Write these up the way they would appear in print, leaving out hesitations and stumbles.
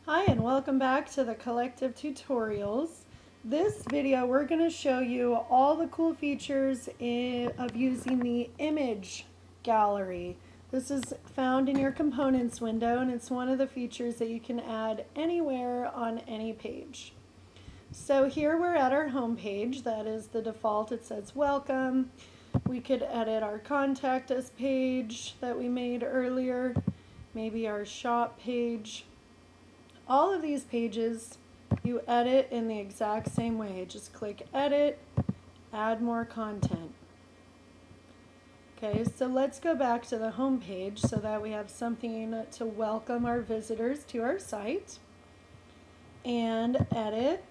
Hi and welcome back to the Co.lective tutorials. This video we're going to show you all the cool features of using the image gallery. This is found in your components window and it's one of the features that you can add anywhere on any page. So here we're at our home page. That is the default. It says welcome. We could edit our contact us page that we made earlier, maybe our shop page. All of these pages you edit in the exact same way. Just click edit, add more content. Okay, so let's go back to the home page so that we have something to welcome our visitors to our site. And edit,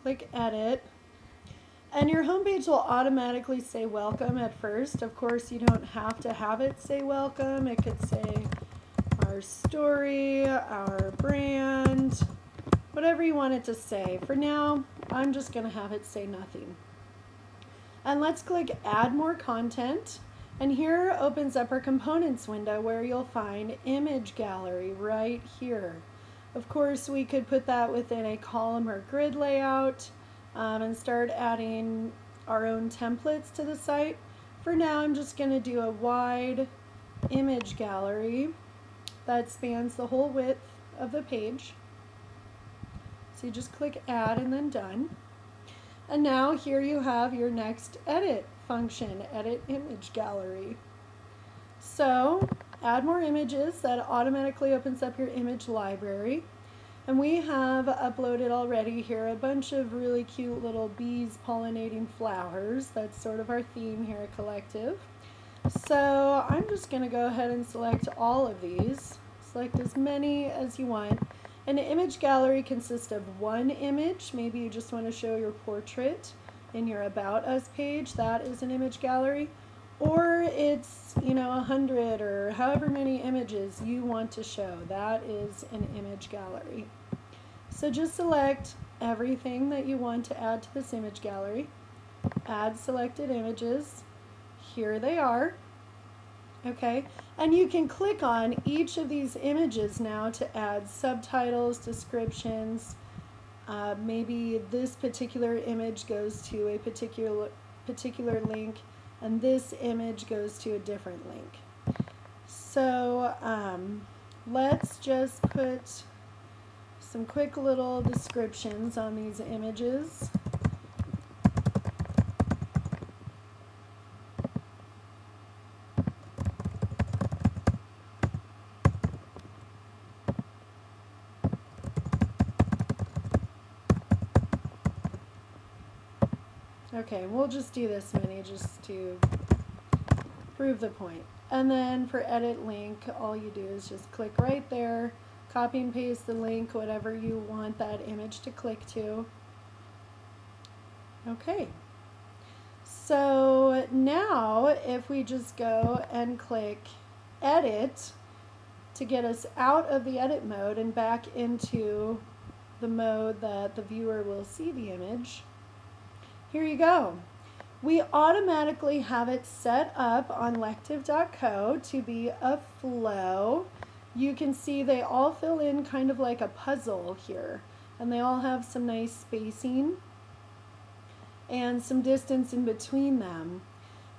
click edit. And your home page will automatically say welcome at first. Of course, you don't have to have it say welcome. It could say our story, our brand, whatever you want it to say. For now, I'm just going to have it say nothing. And let's click add more content. And here opens up our components window where you'll find image gallery right here. Of course, we could put that within a column or grid layout and start adding our own templates to the site. For now, I'm just going to do a wide image gallery that spans the whole width of the page. So you just click add and then done. And now here you have your next edit function, edit image gallery. So add more images. That automatically opens up your image library. And we have uploaded already here a bunch of really cute little bees pollinating flowers. That's sort of our theme here at Co.lective. So I'm just going to go ahead and select all of these. Select as many as you want. An image gallery consists of one image. Maybe you just want to show your portrait in your About Us page. That is an image gallery. Or it's, 100 or however many images you want to show. That is an image gallery. So just select everything that you want to add to this image gallery. Add selected images. Here they are. Okay, and you can click on each of these images now to add subtitles, descriptions. Maybe this particular image goes to a particular link, and this image goes to a different link. So let's just put some quick little descriptions on these images. Okay, we'll just do this many just to prove the point. And then for edit link, all you do is just click right there, copy and paste the link, whatever you want that image to click to. Okay, so now if we just go and click edit to get us out of the edit mode and back into the mode that the viewer will see the image, here you go. We automatically have it set up on lective.co to be a flow. You can see they all fill in kind of like a puzzle here, and they all have some nice spacing and some distance in between them.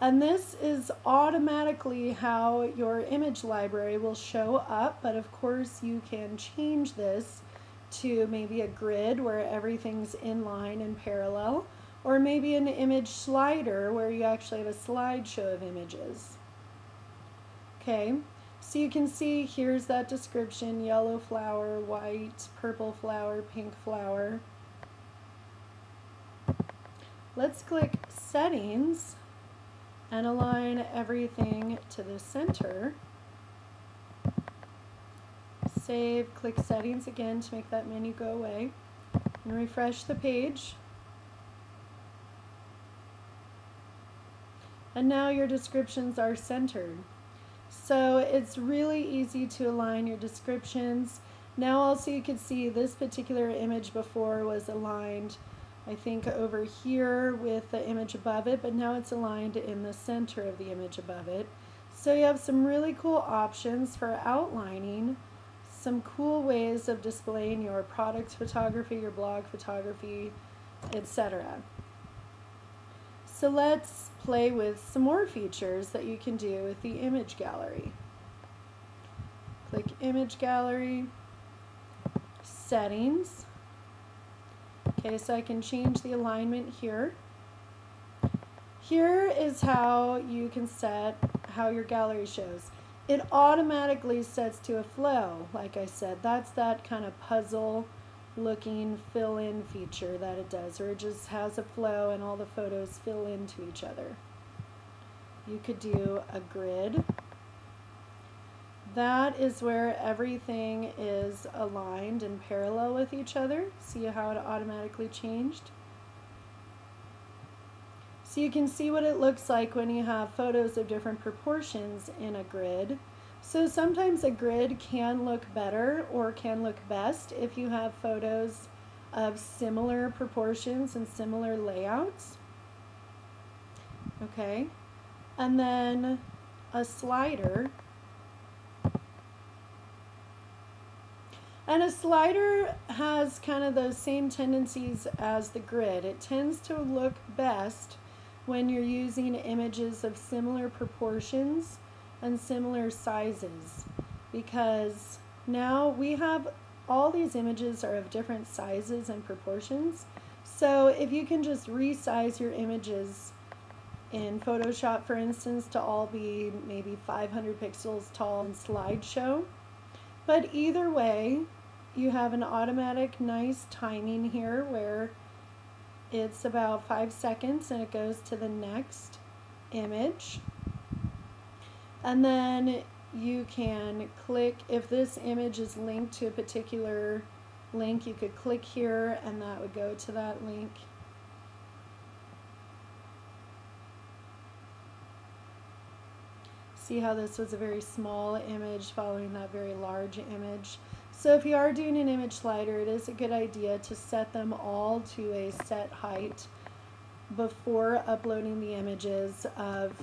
And this is automatically how your image library will show up, but of course you can change this to maybe a grid where everything's in line and parallel, or maybe an image slider where you actually have a slideshow of images. Okay, so you can see here's that description: yellow flower, white, purple flower, pink flower. Let's click settings and align everything to the center. Save, click settings again to make that menu go away, and refresh the page. And now your descriptions are centered. So it's really easy to align your descriptions. Now also you can see this particular image before was aligned, I think, over here with the image above it, but now it's aligned in the center of the image above it. So you have some really cool options for outlining some cool ways of displaying your product photography, your blog photography, etc. So let's play with some more features that you can do with the image gallery. Click Image Gallery, Settings. Okay, so I can change the alignment here. Here is how you can set how your gallery shows. It automatically sets to a flow, like I said. That's that kind of puzzle looking fill-in feature that it does, or it just has a flow and all the photos fill into each other. You could do a grid. That is where everything is aligned and parallel with each other. See how it automatically changed? So you can see what it looks like when you have photos of different proportions in a grid. So sometimes a grid can look better or can look best if you have photos of similar proportions and similar layouts. Okay, and then a slider. And a slider has kind of those same tendencies as the grid. It tends to look best when you're using images of similar proportions and similar sizes, because now we have all these images are of different sizes and proportions. So if you can just resize your images in Photoshop, for instance, to all be maybe 500 pixels tall in slideshow, but either way, you have an automatic nice timing here where it's about 5 seconds and it goes to the next image. And then you can click, if this image is linked to a particular link, you could click here and that would go to that link. See how this was a very small image following that very large image. So if you are doing an image slider, it is a good idea to set them all to a set height before uploading the images of,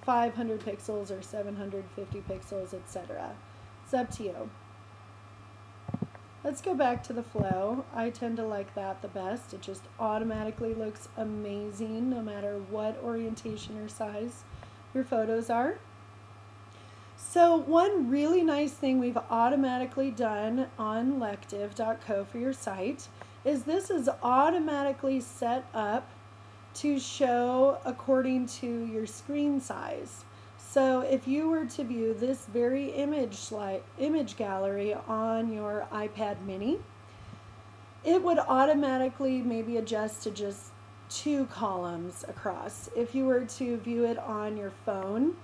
500 pixels or 750 pixels, etc. It's up to you. Let's go back to the flow. I tend to like that the best. It just automatically looks amazing no matter what orientation or size your photos are. So one really nice thing we've automatically done on lective.co for your site is this is automatically set up to show according to your screen size. So if you were to view this very image gallery on your iPad mini, it would automatically maybe adjust to just 2 columns across. If you were to view it on your phone,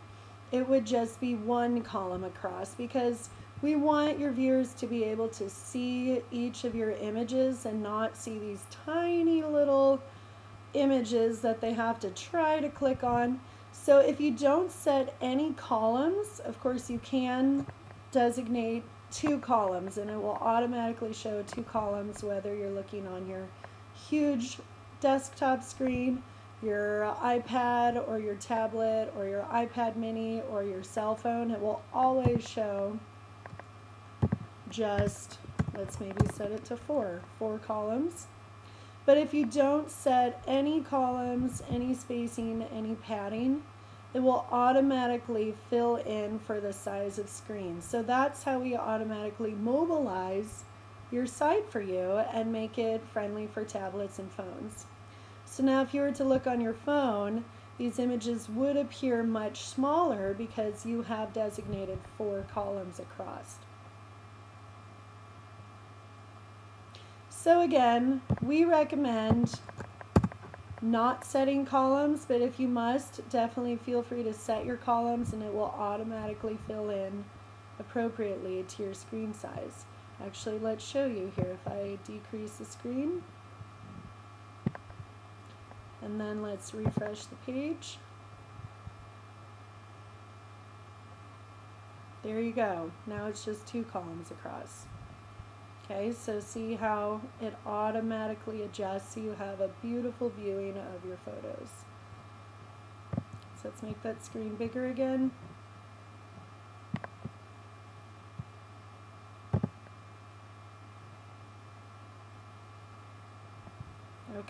it would just be 1 column across, because we want your viewers to be able to see each of your images and not see these tiny little images that they have to try to click on. So if you don't set any columns, of course you can designate 2 columns and it will automatically show 2 columns whether you're looking on your huge desktop screen, your iPad or your tablet or your iPad mini or your cell phone. It will always show just, let's maybe set it to 4 columns. But if you don't set any columns, any spacing, any padding, it will automatically fill in for the size of screen. So that's how we automatically mobilize your site for you and make it friendly for tablets and phones. So now if you were to look on your phone, these images would appear much smaller because you have designated 4 columns across. So again, we recommend not setting columns, but if you must, definitely feel free to set your columns and it will automatically fill in appropriately to your screen size. Actually, let's show you here. If I decrease the screen, and then let's refresh the page. There you go. Now it's just 2 columns across. Okay, so see how it automatically adjusts so you have a beautiful viewing of your photos. So let's make that screen bigger again.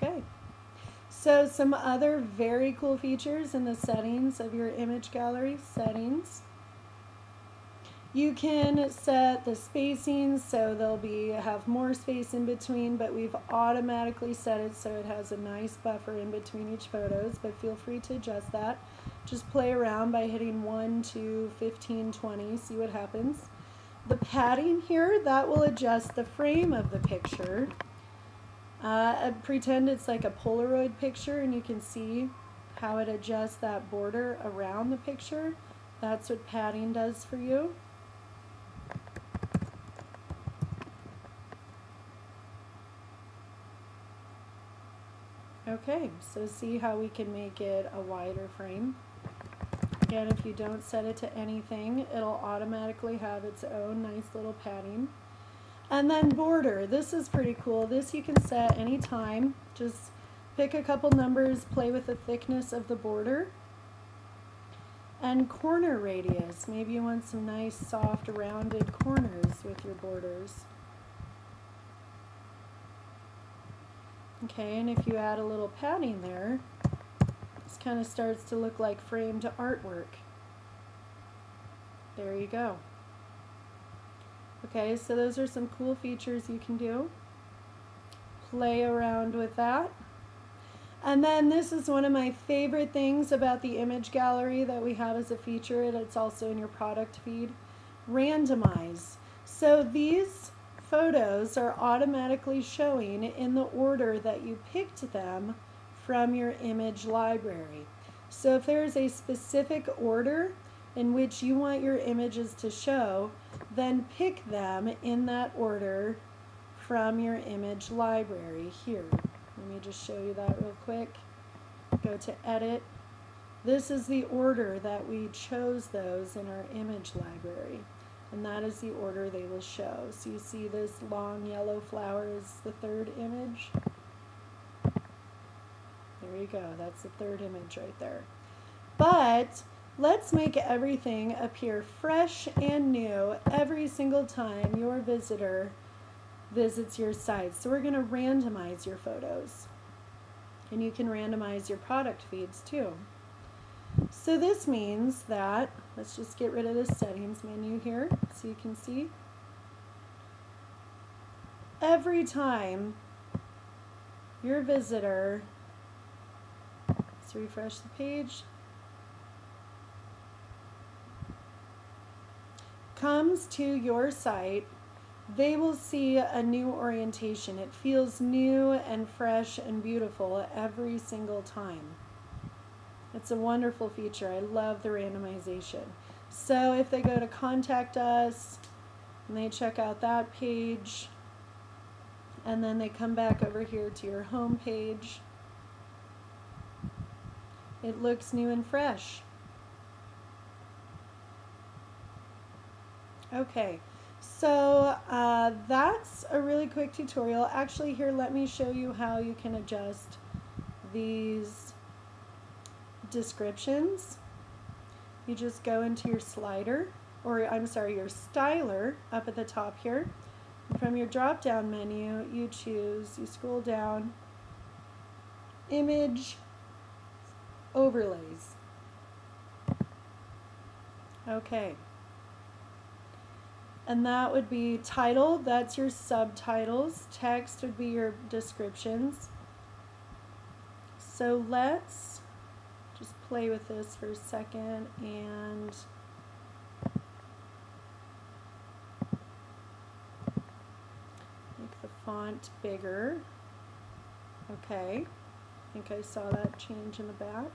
Okay. So some other very cool features in the settings of your image gallery settings. You can set the spacing so have more space in between, but we've automatically set it so it has a nice buffer in between each photos, but feel free to adjust that. Just play around by hitting 1, 2, 15, 20, see what happens. The padding here, that will adjust the frame of the picture. Pretend it's like a Polaroid picture and you can see how it adjusts that border around the picture. That's what padding does for you. Okay, so see how we can make it a wider frame. Again, if you don't set it to anything, it'll automatically have its own nice little padding. And then border, this is pretty cool. This you can set anytime. Just pick a couple numbers, play with the thickness of the border. And corner radius, maybe you want some nice soft rounded corners with your borders. Okay, and if you add a little padding there, this kind of starts to look like framed artwork. There you go. Okay, so those are some cool features you can do. Play around with that. And then this is one of my favorite things about the image gallery that we have as a feature, and it's also in your product feed. Randomize. So these photos are automatically showing in the order that you picked them from your image library. So if there's a specific order in which you want your images to show, then pick them in that order from your image library here. Let me just show you that real quick. Go to edit. This is the order that we chose those in our image library. And that is the order they will show. So you see this long yellow flower is the third image. There you go. That's the third image right there. But let's make everything appear fresh and new every single time your visitor visits your site. So we're going to randomize your photos. And you can randomize your product feeds too. So this means that, let's just get rid of the settings menu here so you can see. Every time your visitor, let's refresh the page, comes to your site, they will see a new orientation. It feels new and fresh and beautiful every single time. It's a wonderful feature. I love the randomization. So if they go to contact us and they check out that page and then they come back over here to your home page, it looks new and fresh. Okay, so that's a really quick tutorial. Actually, here, let me show you how you can adjust these descriptions. You just go into your slider, or I'm sorry, your styler up at the top here. And from your drop down menu, you scroll down, image overlays. Okay. And that would be title, that's your subtitles. Text would be your descriptions. So let's just play with this for a second and make the font bigger. Okay, I think I saw that change in the back.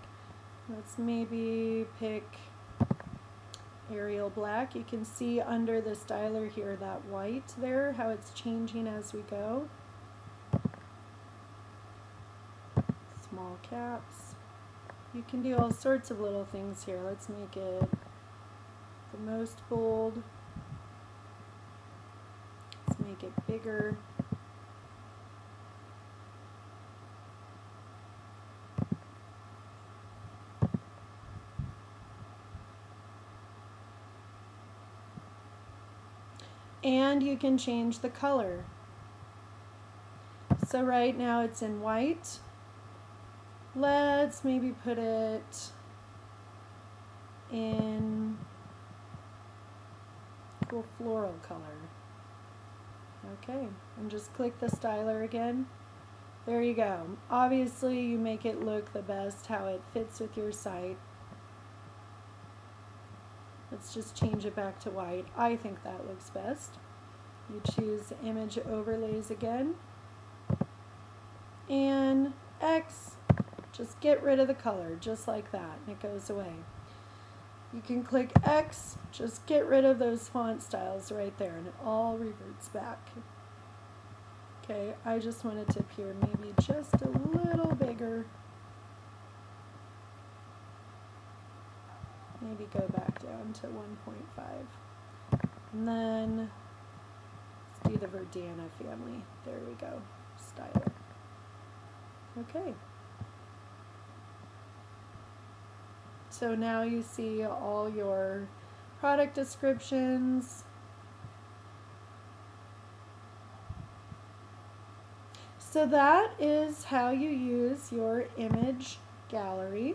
Let's maybe pick Arial black. You can see under the styler here that white there, how it's changing as we go. Small caps. You can do all sorts of little things here. Let's make it the most bold. Let's make it bigger. And you can change the color. So right now it's in white. Let's maybe put it in cool floral color. Okay, and just click the styler again. There you go. Obviously you make it look the best how it fits with your site. Let's just change it back to white. I think that looks best. You choose image overlays again. And X, just get rid of the color, just like that, and it goes away. You can click X, just get rid of those font styles right there, and it all reverts back. Okay, I just want it to appear maybe just a little bigger. Maybe go back down to 1.5. And then let's do the Verdana family. There we go, styler. Okay. So now you see all your product descriptions. So that is how you use your image gallery.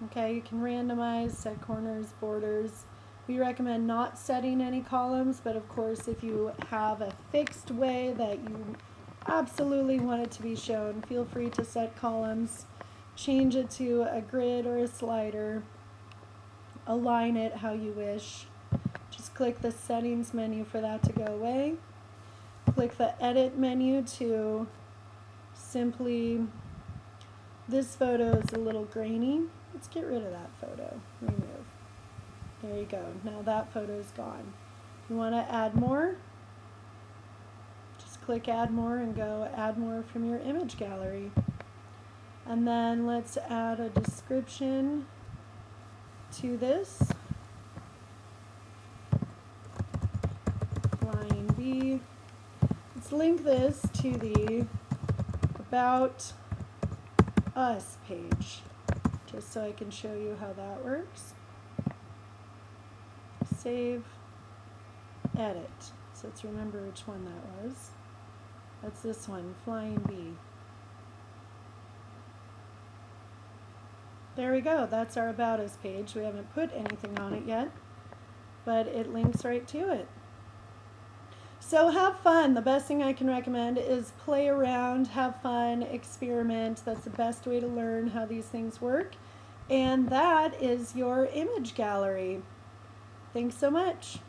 Okay, you can randomize, set corners, borders. We recommend not setting any columns, but of course if you have a fixed way that you absolutely want it to be shown, feel free to set columns, change it to a grid or a slider, align it how you wish. Just click the settings menu for that to go away. Click the edit menu to simply, this photo is a little grainy. Let's get rid of that photo, remove. There you go, now that photo is gone. You want to add more? Just click add more and go add more from your image gallery. And then let's add a description to this. Flying bee. Let's link this to the About Us page, just so I can show you how that works. Save, edit. So let's remember which one that was. That's this one, Flying Bee. There we go, that's our About Us page. We haven't put anything on it yet, but it links right to it. So have fun. The best thing I can recommend is play around, have fun, experiment. That's the best way to learn how these things work. And that is your image gallery. Thanks so much.